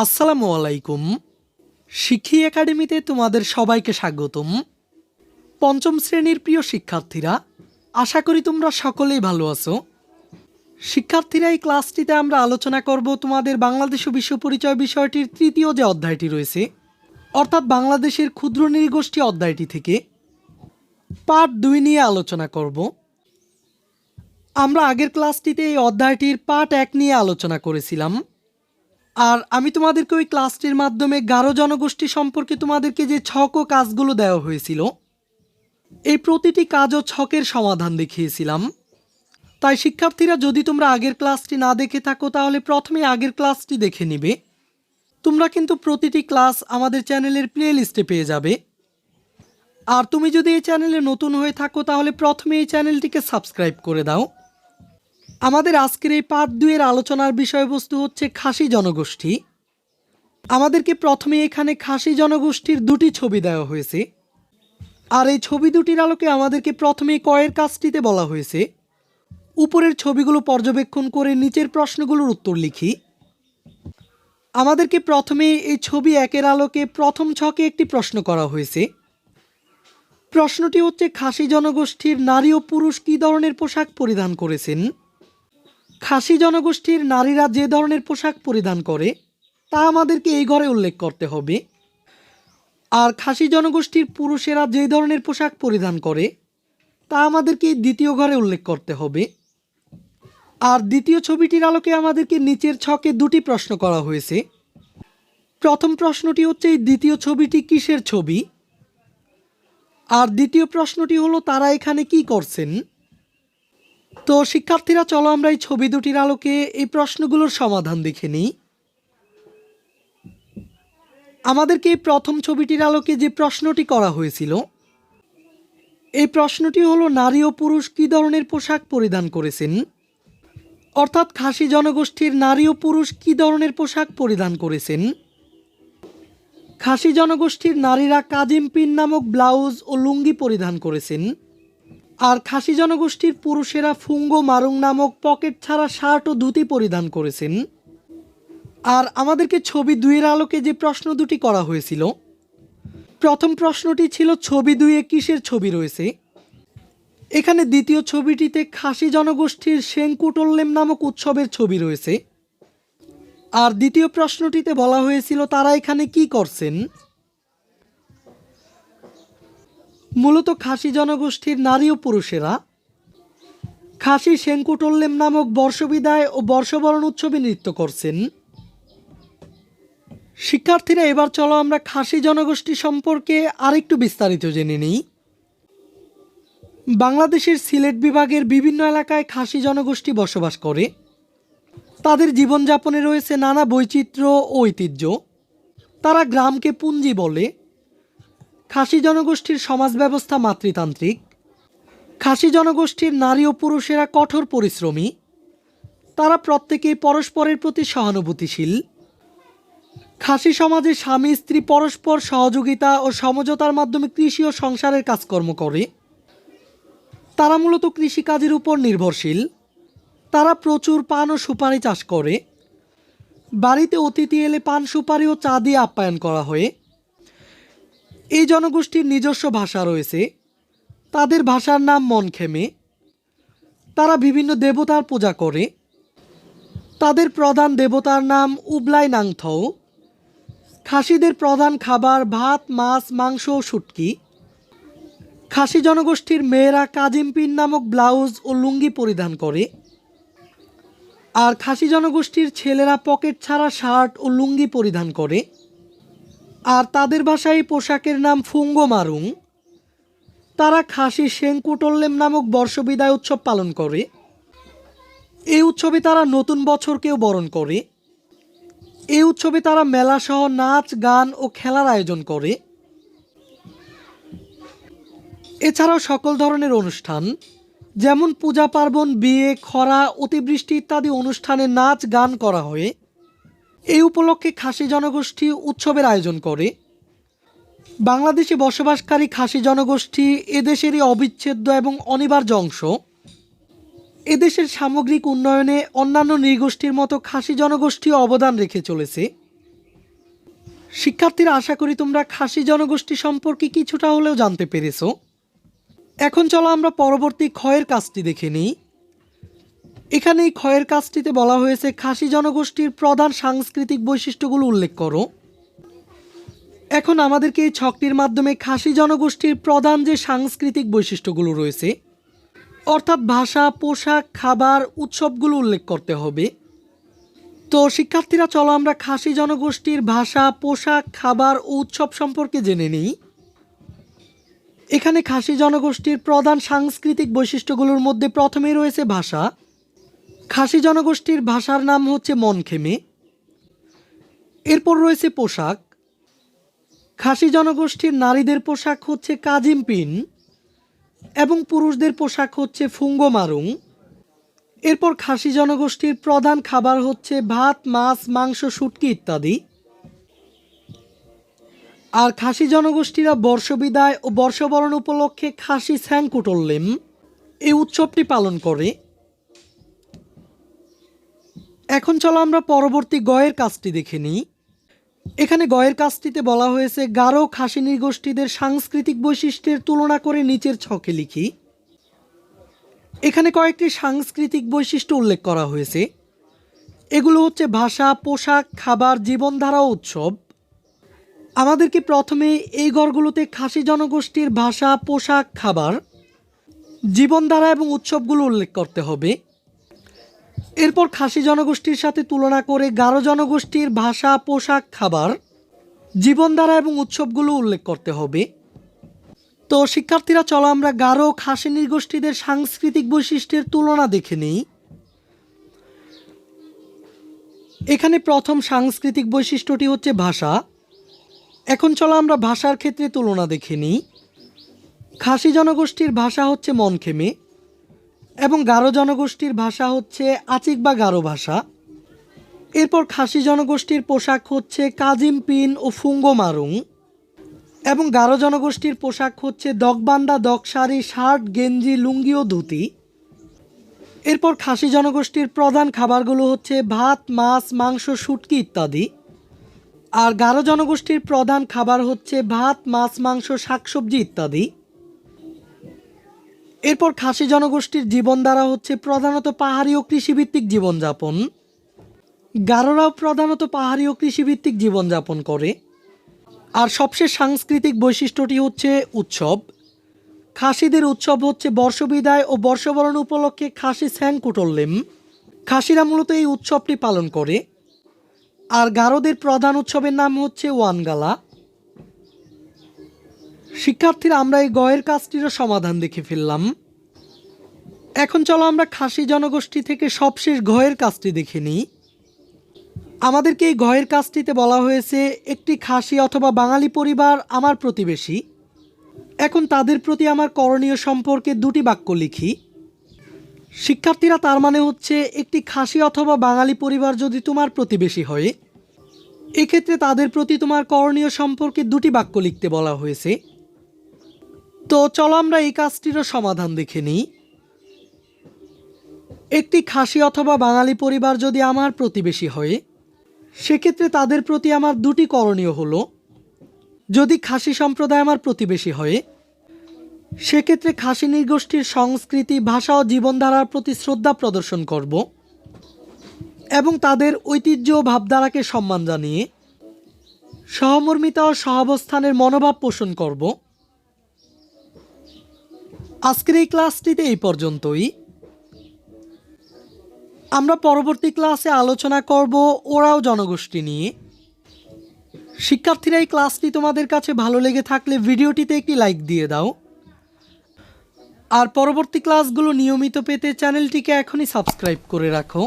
আসসালামু আলাইকুম। শিক্ষি একাডেমিতে তোমাদের সবাইকে স্বাগতম। পঞ্চম শ্রেণীর প্রিয় শিক্ষার্থীরা, আশা করি তোমরা সকলেই ভালো আছো। শিক্ষার্থীরা, এই ক্লাসটিতে আমরা আলোচনা করব তোমাদের বাংলাদেশ ও বিশ্ব পরিচয় বিষয়টির তৃতীয় যে অধ্যায়টি রয়েছে, অর্থাৎ বাংলাদেশের ক্ষুদ্র নৃগোষ্ঠী অধ্যায়টি থেকে পার্ট 2 নিয়ে আলোচনা করব। আমরা আগের ক্লাসটিতে এই অধ্যায়টির পার্ট 1 নিয়ে আলোচনা করেছিলাম। আর আমি তোমাদেরকে ওই ক্লাসটির মাধ্যমে গারো জনগোষ্ঠী সম্পর্কে তোমাদেরকে যে ছক ও কাজগুলো দেওয়া হয়েছিল, এই প্রতিটি কাজ ও ছকের সমাধান দেখিয়েছিলাম। তাই শিক্ষার্থীরা, যদি তোমরা আগের ক্লাসটি না দেখে থাকো তাহলে প্রথমে আগের ক্লাসটি দেখে নিবে। তোমরা কিন্তু প্রতিটি ক্লাস আমাদের চ্যানেলের প্লে লিস্টে পেয়ে যাবে। আর তুমি যদি এই চ্যানেলে নতুন হয়ে থাকো তাহলে প্রথমে এই চ্যানেলটিকে সাবস্ক্রাইব করে দাও। আমাদের আজকের এই পার্ট 2 এর আলোচনার বিষয়বস্তু হচ্ছে খাসি জনগোষ্ঠী। আমাদেরকে প্রথমে এখানে খাসি জনগোষ্ঠীর দুটি ছবি দেওয়া হয়েছে। আর এই ছবি দুটির আলোকে আমাদেরকে প্রথমে কয়ের কাজটিতে বলা হয়েছে উপরের ছবিগুলো পর্যবেক্ষণ করে নিচের প্রশ্নগুলোর উত্তর লিখি। আমাদেরকে প্রথমে এই ছবি 1-এর আলোকে প্রথম ছকে একটি প্রশ্ন করা হয়েছে। প্রশ্নটি হচ্ছে, খাসি জনগোষ্ঠীর নারী ও পুরুষ কী ধরনের পোশাক পরিধান করেছেন? খাসি জনগোষ্ঠীর নারীরা যে ধরনের পোশাক পরিধান করে তা আমাদেরকে এই ঘরে উল্লেখ করতে হবে। আর খাসি জনগোষ্ঠীর পুরুষেরা যে ধরনের পোশাক পরিধান করে তা আমাদেরকে দ্বিতীয় ঘরে উল্লেখ করতে হবে। আর দ্বিতীয় ছবিটির আলোকে আমাদেরকে নিচের ছকে দুটি প্রশ্ন করা হয়েছে। প্রথম প্রশ্নটি হচ্ছে, এই দ্বিতীয় ছবিটি কিসের ছবি? আর দ্বিতীয় প্রশ্নটি হলো, তারা এখানে কি করছেন? তো শিক্ষার্থীরা, চলো আমরা এই ছবি দুটির আলোকে এই প্রশ্নগুলোর সমাধান দেখে নিই। আমাদেরকে এই প্রথম ছবিটির আলোকে যে প্রশ্নটি করা হয়েছিল, এই প্রশ্নটি হলো, নারী ও পুরুষ কী ধরনের পোশাক পরিধান করেছেন? অর্থাৎ খাসি জনগোষ্ঠীর নারী ও পুরুষ কী ধরনের পোশাক পরিধান করেছেন? খাসি জনগোষ্ঠীর নারীরা কাজিম-পিন নামক ব্লাউজ ও লুঙ্গি পরিধান করেছেন। আর খাসি জনগোষ্ঠীর পুরুষেরা ফুঙ্গো মারুং নামক পকেট ছাড়া শার্ট ও ধুতি পরিধান করেছেন। আর আমাদেরকে ছবি 2-এর আলোকে যে প্রশ্ন দুটি করা হয়েছিল, প্রথম প্রশ্নটি ছিল, ছবি 2-এ কিসের ছবি রয়েছে? এখানে দ্বিতীয় ছবিটিতে খাসি জনগোষ্ঠীর সেংকুটোল্লেম নামক উৎসবের ছবি রয়েছে। আর দ্বিতীয় প্রশ্নটিতে বলা হয়েছিল, তারা এখানে কি করছেন? মূলত খাসি জনগোষ্ঠীর নারী ও পুরুষেরা খাসি সেংকুটোল্লেম নামক বর্ষবিদায় ও বর্ষবরণ উৎসবে নৃত্য করছেন। শিক্ষার্থীরা, এবার চলো আমরা খাসি জনগোষ্ঠী সম্পর্কে আরেকটু বিস্তারিত জেনে নিই। বাংলাদেশের সিলেট বিভাগের বিভিন্ন এলাকায় খাসি জনগোষ্ঠী বসবাস করে। তাদের জীবনযাপনে রয়েছে নানা বৈচিত্র্য ও ঐতিহ্য। তারা গ্রামকে পুঞ্জি বলে। খাসি জনগোষ্ঠীর সমাজ ব্যবস্থা মাতৃতান্ত্রিক। খাসি জনগোষ্ঠীর নারী ও পুরুষেরা কঠোর পরিশ্রমী। তারা প্রত্যেকেই পরস্পরের প্রতি সহানুভূতিশীল। খাসি সমাজে স্বামী স্ত্রী পরস্পর সহযোগিতা ও সমঝোতার মাধ্যমে কৃষি ও সংসারের কাজকর্ম করে। তারা মূলত কৃষিকাজের উপর নির্ভরশীল। তারা প্রচুর পান ও সুপারি চাষ করে। বাড়িতে অতিথি এলে পান সুপারি ও চা দিয়ে আপ্যায়ন করা হয়। এই জনগোষ্ঠীর নিজস্ব ভাষা রয়েছে। তাদের ভাষার নাম মনখেমে। তারা বিভিন্ন দেবতার পূজা করে। তাদের প্রধান দেবতার নাম উবলাই নাংথৌ। খাসিদের প্রধান খাবার ভাত, মাছ, মাংস ও শুটকি। খাসি জনগোষ্ঠীর মেয়েরা কাজিম-পিন নামক ব্লাউজ ও লুঙ্গি পরিধান করে। আর খাসি জনগোষ্ঠীর ছেলেরা পকেট ছাড়া শার্ট ও লুঙ্গি পরিধান করে। আর তাদের ভাষায় পোশাকের নাম ফুঙ্গো মারুং। তারা খাসি সেংকুটোল্লেম নামক বর্ষবিদায় উৎসব পালন করে। এই উৎসবে তারা নতুন বছরকেও বরণ করে। এই উৎসবে তারা মেলাসহ নাচ, গান ও খেলার আয়োজন করে। এছাড়াও সকল ধরনের অনুষ্ঠান, যেমন পূজা পার্বণ, বিয়ে, খরা, অতিবৃষ্টি ইত্যাদি অনুষ্ঠানে নাচ গান করা হয়। এই উপলক্ষে খাসি জনগোষ্ঠী উৎসবের আয়োজন করে। বাংলাদেশে বসবাসকারী খাসি জনগোষ্ঠী এদেশেরই অবিচ্ছেদ্য এবং অনিবার্য অংশ। এদেশের সামগ্রিক উন্নয়নে অন্যান্য নৃগোষ্ঠীর মতো খাসি জনগোষ্ঠীও অবদান রেখে চলেছে। শিক্ষার্থীরা, আশা করি তোমরা খাসি জনগোষ্ঠী সম্পর্কে কিছুটা হলেও জানতে পেরেছো। এখন চলো আমরা পরবর্তী ক্ষয়ের কাজটি দেখে নিই। এখানে এই ক্ষয়ের কাজটিতে বলা হয়েছে খাসি জনগোষ্ঠীর প্রধান সাংস্কৃতিক বৈশিষ্ট্যগুলো উল্লেখ করো। এখন আমাদেরকে এই ছকটির মাধ্যমে খাসি জনগোষ্ঠীর প্রধান যে সাংস্কৃতিক বৈশিষ্ট্যগুলো রয়েছে, অর্থাৎ ভাষা, পোশাক, খাবার, উৎসবগুলো উল্লেখ করতে হবে। তো শিক্ষার্থীরা, চলো আমরা খাসি জনগোষ্ঠীর ভাষা, পোশাক, খাবার ও উৎসব সম্পর্কে জেনে নিই। এখানে খাসি জনগোষ্ঠীর প্রধান সাংস্কৃতিক বৈশিষ্ট্যগুলোর মধ্যে প্রথমেই রয়েছে ভাষা। খাসি জনগোষ্ঠীর ভাষার নাম হচ্ছে মনখেমে। এরপর রয়েছে পোশাক। খাসি জনগোষ্ঠীর নারীদের পোশাক হচ্ছে কাজিমপিন এবং পুরুষদের পোশাক হচ্ছে ফুঙ্গোমারুং। এরপর খাসি জনগোষ্ঠীর প্রধান খাবার হচ্ছে ভাত, মাছ, মাংস, শুটকি ইত্যাদি। আর খাসি জনগোষ্ঠীরা বর্ষবিদায় ও বর্ষবরণ উপলক্ষে খাসি স্যাংকুটল্লেম এই উৎসবটি পালন করে। এখন চলো আমরা পরবর্তী গয়ের কাজটি দেখে নিই। এখানে গয়ের কাজটিতে বলা হয়েছে গারো খাসি নৃগোষ্ঠীদের সাংস্কৃতিক বৈশিষ্ট্যের তুলনা করে নিচের ছকে লিখি। এখানে কয়েকটি সাংস্কৃতিক বৈশিষ্ট্য উল্লেখ করা হয়েছে। এগুলো হচ্ছে ভাষা, পোশাক, খাবার, জীবনধারা ও উৎসব। আমাদেরকে প্রথমে এই ঘরগুলোতে খাসি জনগোষ্ঠীর ভাষা, পোশাক, খাবার, জীবনধারা এবং উৎসবগুলো উল্লেখ করতে হবে। এরপর খাসি জনগোষ্ঠীর সাথে তুলনা করে গারো জনগোষ্ঠীর ভাষা, পোশাক, খাবার, জীবনধারা এবং উৎসবগুলো উল্লেখ করতে হবে। তো শিক্ষার্থীরা, চলো আমরা গারো খাসি নৃগোষ্ঠীদের সাংস্কৃতিক বৈশিষ্ট্যের তুলনা দেখে নিই। এখানে প্রথম সাংস্কৃতিক বৈশিষ্ট্যটি হচ্ছে ভাষা। এখন চলো আমরা ভাষার ক্ষেত্রে তুলনা দেখে নিই। খাসি জনগোষ্ঠীর ভাষা হচ্ছে মনখেমে এবং গারো জনগোষ্ঠীর ভাষা হচ্ছে আচিক বা গারো ভাষা। এরপর খাসি জনগোষ্ঠীর পোশাক হচ্ছে কাজিমপিন ও ফুঙ্গোমারুং এবং গারো জনগোষ্ঠীর পোশাক হচ্ছে দগবান্দা, দগশাড়ি, শার্ট, গেঞ্জি, লুঙ্গি ও ধুতি। এরপর খাসি জনগোষ্ঠীর প্রধান খাবারগুলো হচ্ছে ভাত, মাছ, মাংস, শুটকি ইত্যাদি। আর গারো জনগোষ্ঠীর প্রধান খাবার হচ্ছে ভাত, মাছ, মাংস, শাকসবজি ইত্যাদি। এরপর খাসি জনগোষ্ঠীর জীবনধারা হচ্ছে প্রধানত পাহাড়ি ও কৃষিভিত্তিক জীবনযাপন। গারোরাও প্রধানত পাহাড়ি ও কৃষিভিত্তিক জীবনযাপন করে। আর সবশেষ সাংস্কৃতিক বৈশিষ্ট্যটি হচ্ছে উৎসব। খাসিদের উৎসব হচ্ছে বর্ষবিদায় ও বর্ষবরণ উপলক্ষে খাসি স্যাংকুটল্লেম। খাসিরা মূলত এই উৎসবটি পালন করে। আর গারোদের প্রধান উৎসবের নাম হচ্ছে ওয়ানগালা। শিক্ষার্থীরা, আমরা এই গয়ের কাজটিরও সমাধান দেখে ফেললাম। এখন চলো আমরা খাসি জনগোষ্ঠী থেকে সবশেষ ঘয়ের কাজটি দেখে নিই। আমাদেরকে এই ঘয়ের কাজটিতে বলা হয়েছে একটি খাসি অথবা বাঙালি পরিবার আমার প্রতিবেশী। এখন তাদের প্রতি আমার করণীয় সম্পর্কে দুটি বাক্য লিখি। শিক্ষার্থীরা, তার মানে হচ্ছে একটি খাসি অথবা বাঙালি পরিবার যদি তোমার প্রতিবেশী হয়, এক্ষেত্রে তাদের প্রতি তোমার করণীয় সম্পর্কে দুটি বাক্য লিখতে বলা হয়েছে। তো চলো আমরা এই কাজটিরও সমাধান দেখে নিই। একটি খাসি অথবা বাঙালি পরিবার যদি আমার প্রতিবেশী হয়, সেক্ষেত্রে তাদের প্রতি আমার দুটি করণীয় হলো, যদি খাসি সম্প্রদায় আমার প্রতিবেশী হয়, সেক্ষেত্রে খাসি নৃগোষ্ঠীর সংস্কৃতি, ভাষা ও জীবনধারার প্রতি শ্রদ্ধা প্রদর্শন করব এবং তাদের ঐতিহ্য ও ভাবধারাকে সম্মান জানিয়ে সহমর্মিতা ও সহাবস্থানের মনোভাব পোষণ করব। আজকের এই ক্লাসটিতে এই পর্যন্তই। আমরা পরবর্তী ক্লাসে আলোচনা করব ওরাও জনগোষ্ঠী নিয়ে। শিক্ষার্থীরা, এই ক্লাসটি তোমাদের কাছে ভালো লেগে থাকলে ভিডিওটিতে একটি লাইক দিয়ে দাও। আর পরবর্তী ক্লাসগুলো নিয়মিত পেতে চ্যানেলটিকে এখনই সাবস্ক্রাইব করে রাখো।